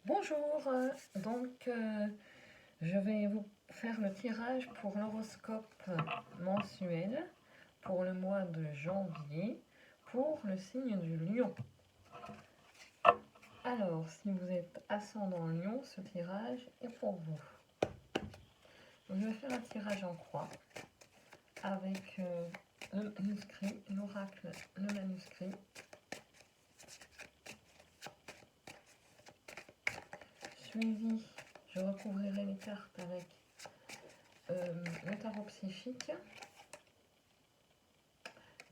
Bonjour, je vais vous faire le tirage pour l'horoscope mensuel pour le mois de janvier pour le signe du lion. Alors, si vous êtes ascendant lion, ce tirage est pour vous. Donc, je vais faire un tirage en croix avec le manuscrit, l'oracle, le manuscrit. Suivi, je recouvrirai les cartes avec le tarot psychique.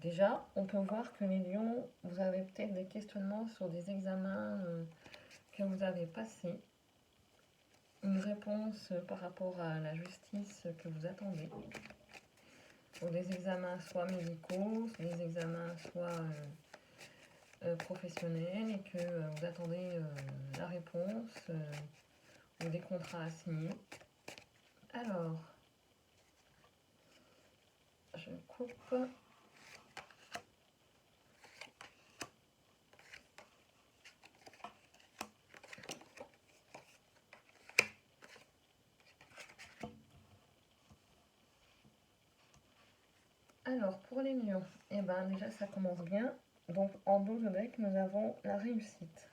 Déjà, on peut voir que les lions, vous avez peut-être des questionnements sur des examens que vous avez passés. Une réponse par rapport à la justice que vous attendez. Pour des examens soit médicaux, des examens soit professionnels et que vous attendez la réponse ou des contrats à signer. Alors, je coupe. Alors, pour les lions, eh ben, déjà ça commence bien. Donc, en dos de deck, nous avons la réussite.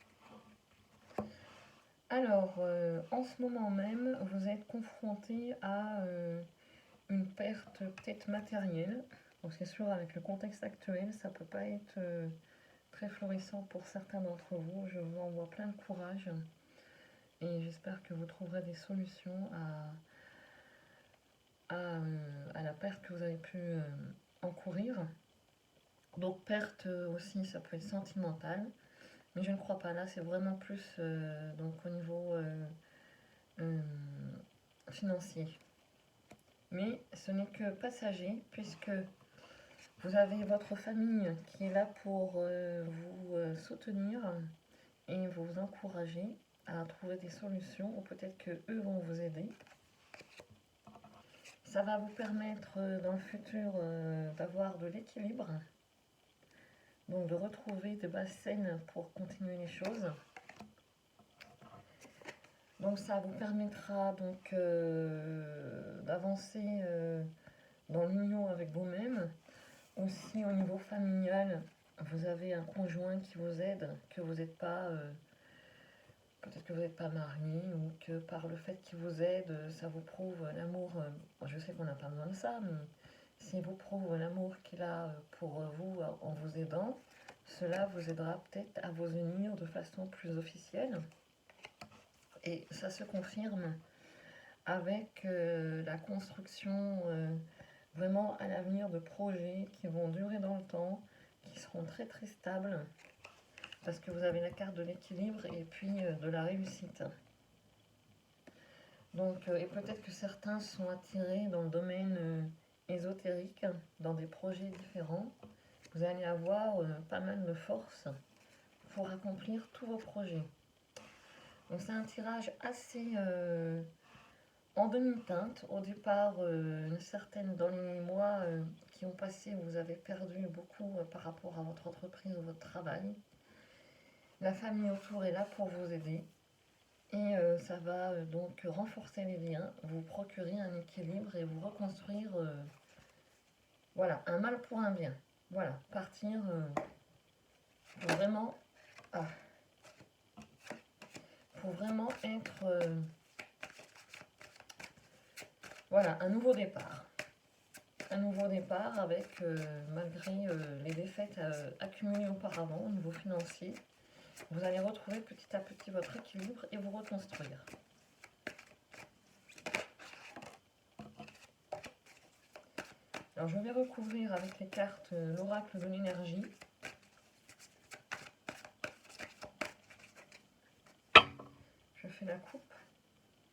Alors, en ce moment même, vous êtes confronté à une perte peut-être matérielle. Donc, c'est sûr, avec le contexte actuel, ça ne peut pas être très florissant pour certains d'entre vous. Je vous envoie plein de courage et j'espère que vous trouverez des solutions à la perte que vous avez pu encourir. Donc, perte aussi, ça peut être sentimentale. Mais je ne crois pas. Là, c'est vraiment plus donc au niveau financier. Mais ce n'est que passager, puisque vous avez votre famille qui est là pour vous soutenir et vous encourager à trouver des solutions, ou peut-être que eux vont vous aider. Ça va vous permettre dans le futur d'avoir de l'équilibre, donc de retrouver des bases saines pour continuer les choses. Donc ça vous permettra donc d'avancer dans l'union avec vous-même. Aussi au niveau familial, vous avez un conjoint qui vous aide, que vous n'êtes pas, peut-être que vous n'êtes pas marié, ou que par le fait qu'il vous aide, ça vous prouve l'amour. Je sais qu'on n'a pas besoin de ça, mais s'il vous prouve l'amour qu'il a pour vous en vous aidant, cela vous aidera peut-être à vous unir de façon plus officielle. Et ça se confirme avec la construction vraiment à l'avenir de projets qui vont durer dans le temps, qui seront très très stables, parce que vous avez la carte de l'équilibre et puis de la réussite. Donc, et peut-être que certains sont attirés dans le domaine ésotérique, dans des projets différents. Vous allez avoir pas mal de force pour accomplir tous vos projets. Donc c'est un tirage assez en demi-teinte. Au départ, une certaine, dans les mois qui ont passé, vous avez perdu beaucoup par rapport à votre entreprise ou votre travail. La famille autour est là pour vous aider. Et ça va donc renforcer les liens, vous procurer un équilibre et vous reconstruire, voilà, un mal pour un bien. Voilà, partir pour vraiment, ah, pour vraiment être, voilà, un nouveau départ. Un nouveau départ avec, malgré les défaites accumulées auparavant au niveau financier, vous allez retrouver petit à petit votre équilibre et vous reconstruire. Alors je vais recouvrir avec les cartes l'oracle de l'énergie. Je fais la coupe.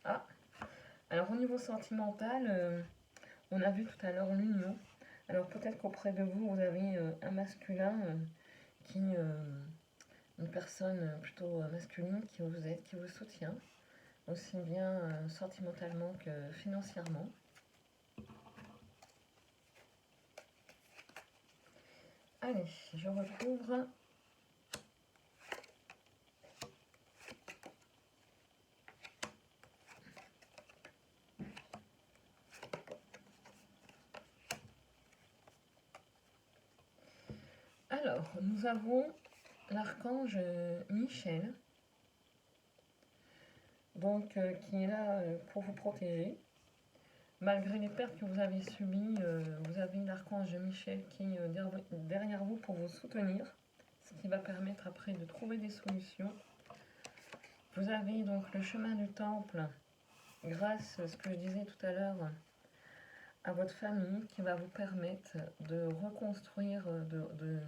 Ah, alors au niveau sentimental, on a vu tout à l'heure l'union. Alors peut-être qu'auprès de vous, vous avez un masculin une personne plutôt masculine qui vous aide, qui vous soutient, aussi bien sentimentalement que financièrement. Allez, je recouvre. Alors, nous avons l'archange Michel, donc qui est là pour vous protéger. Malgré les pertes que vous avez subies, vous avez l'archange Michel qui est derrière vous pour vous soutenir, ce qui va permettre après de trouver des solutions. Vous avez donc le chemin du temple, grâce à ce que je disais tout à l'heure, à votre famille, qui va vous permettre de reconstruire, de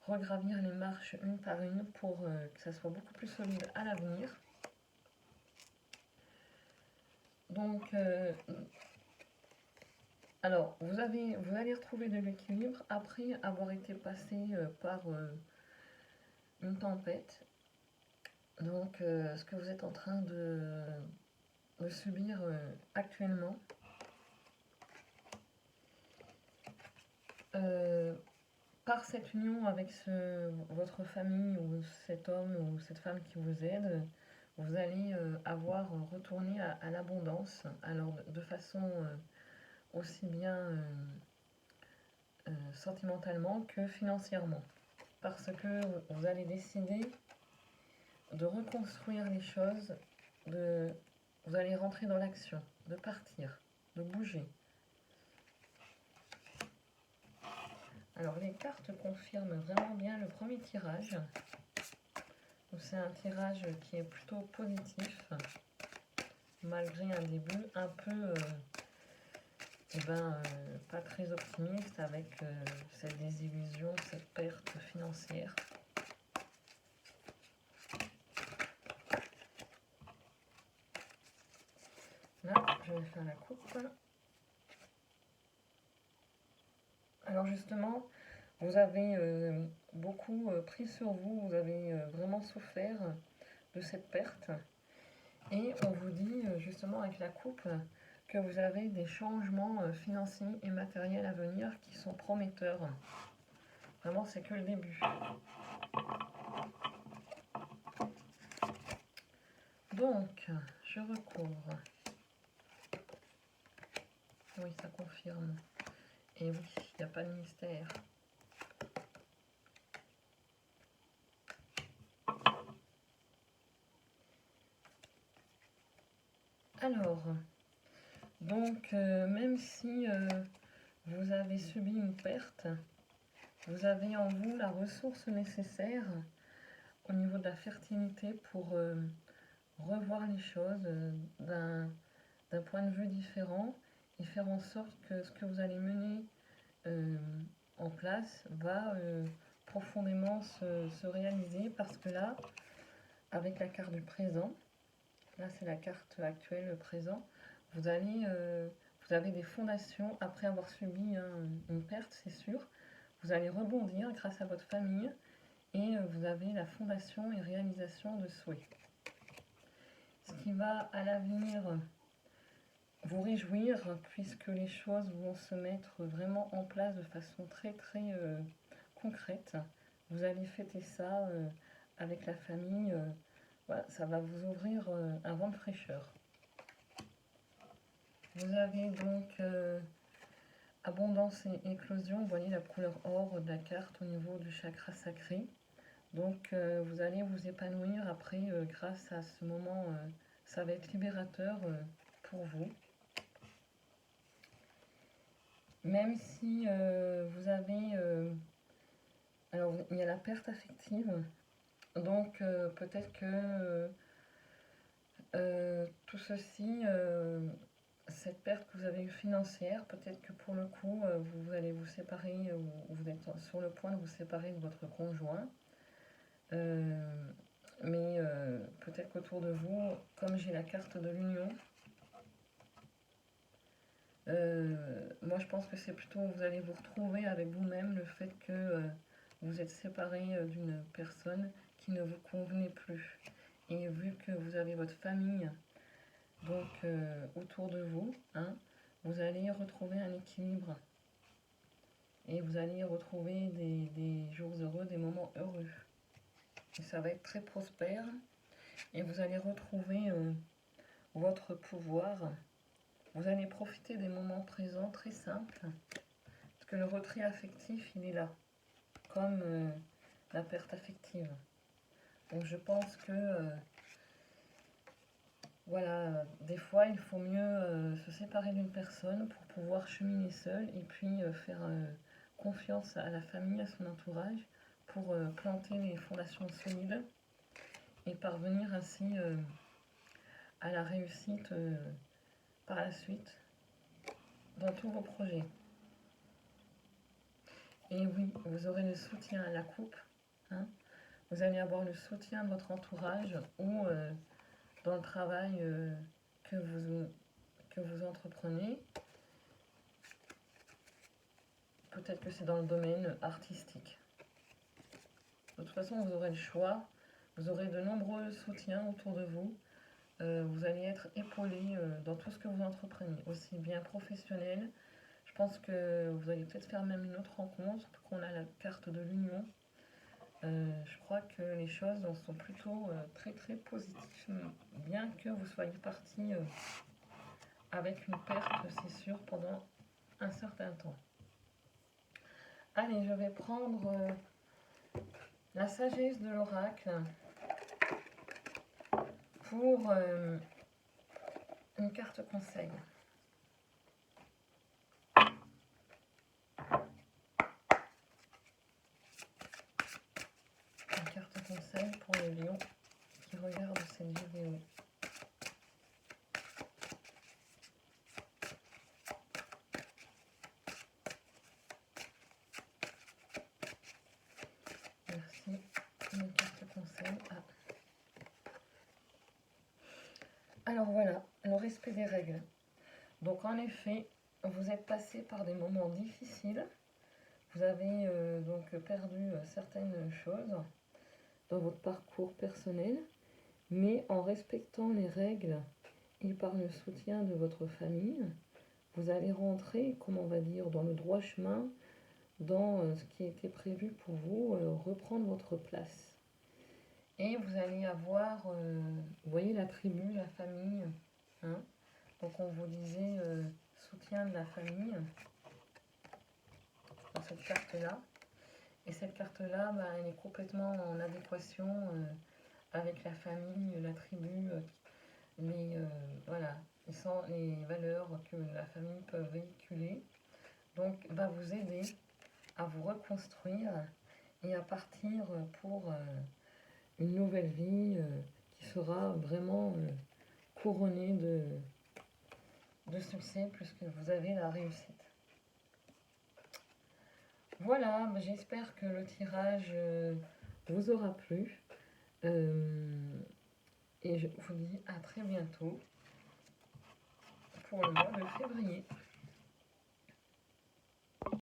regravir les marches une par une pour que ça soit beaucoup plus solide à l'avenir. Donc, alors, vous allez retrouver de l'équilibre après avoir été passé par une tempête. Donc, ce que vous êtes en train de subir actuellement. Par cette union avec votre famille ou cet homme ou cette femme qui vous aide, vous allez avoir retourné à l'abondance, alors de façon aussi bien sentimentalement que financièrement. Parce que vous allez décider de reconstruire les choses, vous allez rentrer dans l'action, de partir, de bouger. Alors les cartes confirment vraiment bien le premier tirage. C'est un tirage qui est plutôt positif, malgré un début un peu pas très optimiste avec cette désillusion, cette perte financière. Là, je vais faire la coupe. Alors justement, vous avez beaucoup pris sur vous, vous avez vraiment souffert de cette perte. Et on vous dit justement avec la coupe que vous avez des changements financiers et matériels à venir qui sont prometteurs. Vraiment, c'est que le début. Donc, je recouvre. Oui, ça confirme. Et oui, il n'y a pas de mystère. Alors, donc, même si vous avez subi une perte, vous avez en vous la ressource nécessaire au niveau de la fertilité pour revoir les choses d'un point de vue différent et faire en sorte que ce que vous allez mener en place va profondément se réaliser, parce que là, avec la carte du présent, là c'est la carte actuelle présent, vous avez des fondations après avoir subi une perte, c'est sûr. Vous allez rebondir grâce à votre famille et vous avez la fondation et réalisation de souhaits. Ce qui va à l'avenir vous réjouir, puisque les choses vont se mettre vraiment en place de façon très très concrète. Vous allez fêter ça avec la famille. Voilà, ça va vous ouvrir un vent de fraîcheur. Vous avez donc abondance et éclosion. Vous voyez la couleur or de la carte au niveau du chakra sacré. Donc vous allez vous épanouir après grâce à ce moment. Ça va être libérateur pour vous. Même si vous avez... alors, il y a la perte affective. Donc, peut-être que tout ceci, cette perte que vous avez eue financière, peut-être que pour le coup, vous allez vous séparer, ou vous êtes sur le point de vous séparer de votre conjoint. Mais peut-être qu'autour de vous, comme j'ai la carte de l'union, moi je pense que c'est plutôt vous allez vous retrouver avec vous-même, le fait que vous êtes séparé d'une personne qui ne vous convenait plus. Et vu que vous avez votre famille donc autour de vous, hein, vous allez retrouver un équilibre. Et vous allez retrouver des jours heureux, des moments heureux. Et ça va être très prospère. Et vous allez retrouver votre pouvoir. Vous allez profiter des moments présents très simples. Parce que le retrait affectif, il est là. comme la perte affective. Donc je pense que voilà, des fois il faut mieux se séparer d'une personne pour pouvoir cheminer seul et puis faire confiance à la famille, à son entourage, pour planter les fondations solides et parvenir ainsi à la réussite par la suite dans tous vos projets. Et oui, vous aurez le soutien à la coupe, hein. Vous allez avoir le soutien de votre entourage ou dans le travail que vous entreprenez. Peut-être que c'est dans le domaine artistique. De toute façon, vous aurez le choix. Vous aurez de nombreux soutiens autour de vous. Vous allez être épaulé dans tout ce que vous entreprenez, aussi bien professionnel. Je pense que vous allez peut-être faire même une autre rencontre, qu'on a la carte de l'union. Je crois que les choses sont plutôt très très positives, bien que vous soyez parti avec une perte, c'est sûr, pendant un certain temps. Allez, je vais prendre la sagesse de l'oracle pour une carte conseil. Une carte conseil pour les lions qui regardent cette vidéo. Merci. Une carte conseil. Alors voilà, le respect des règles. Donc en effet, vous êtes passé par des moments difficiles. Vous avez donc perdu certaines choses dans votre parcours personnel, mais en respectant les règles et par le soutien de votre famille, vous allez rentrer, comme on va dire, dans le droit chemin, dans ce qui était prévu pour vous, reprendre votre place. Et vous allez avoir, vous voyez la tribu, la famille, hein. Donc on vous disait soutien de la famille, dans cette carte-là. Et cette carte-là, bah, elle est complètement en adéquation avec la famille, la tribu, voilà, les valeurs que la famille peut véhiculer. Donc, va vous aider à vous reconstruire et à partir pour une nouvelle vie qui sera vraiment couronnée de succès puisque vous avez la réussite. Voilà, j'espère que le tirage vous aura plu. Et je vous dis à très bientôt pour le mois de février.